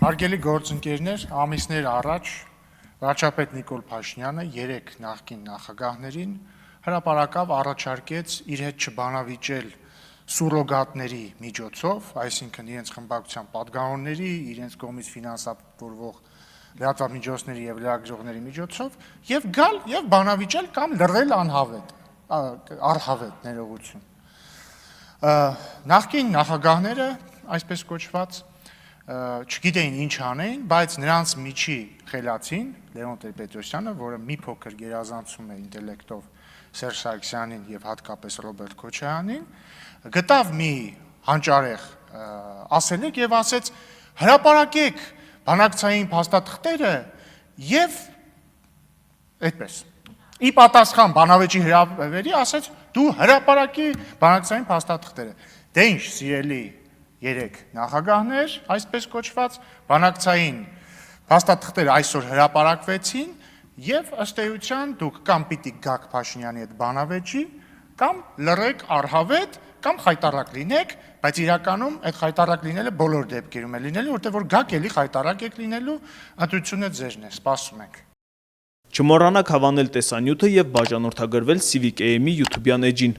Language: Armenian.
Հարգելի գործընկերներ, ամիսներ առաջ վարչապետ Նիկոլ Փաշինյանը 3 նախկին նախագահներին հրապարակավ առաջարկեց իր հետ չբանավիճել սուրոգատների միջոցով, այսինքն իրենց խմբակցության պատգամավորների, իրենց կողմից ֆինանսավորվող լրատվամիջոցների եւ լրագրողների միջոցով եւ գալ եւ բանավիճել կամ լռել առհավետ ներողություն։ Նախկին նախագահները, այսպես կոչված, չգիտեին ինչ անեին, բայց նրանց միջի խելացին Լևոն Տեր-Պետրոսյանը, որը մի փոքր գերազանցում է ինտելեկտով Սերժ Սարգսյանին եւ հատկապես Ռոբերտ Քոչարյանին, գտավ մի հանճարեղ ասելիք եւ ասեց. հրապարակեք բանակցային փաստաթղթերը եւ այդպես։ Ի պատասխան բանավեճի հրավերի ասեց. դու հրապարակի բանակցային փաստաթղթերը։ Դե ինչ, սիրելի 3 նախագահներ, այսպես կոչված, բանակցային փաստաթղթերը այսօր հրապարակվեցին եւ ըստ էության դուք կամ պիտի գաք Փաշինյանի հետ բանավեճի, կամ լռեք առհավետ, կամ խայտառակ լինեք, բայց իրականում այդ խայտառակ լինելը բոլոր դեպքերում է լինելու, որտեղ որ գաք էլի խայտառակ եք լինելու, ընտրությունը ձերն է, սպասում ենք։ Չմոռանաք հավանել տեսանյութը եւ բաժանորդագրվել Civic AM-ի YouTube-յան էջին։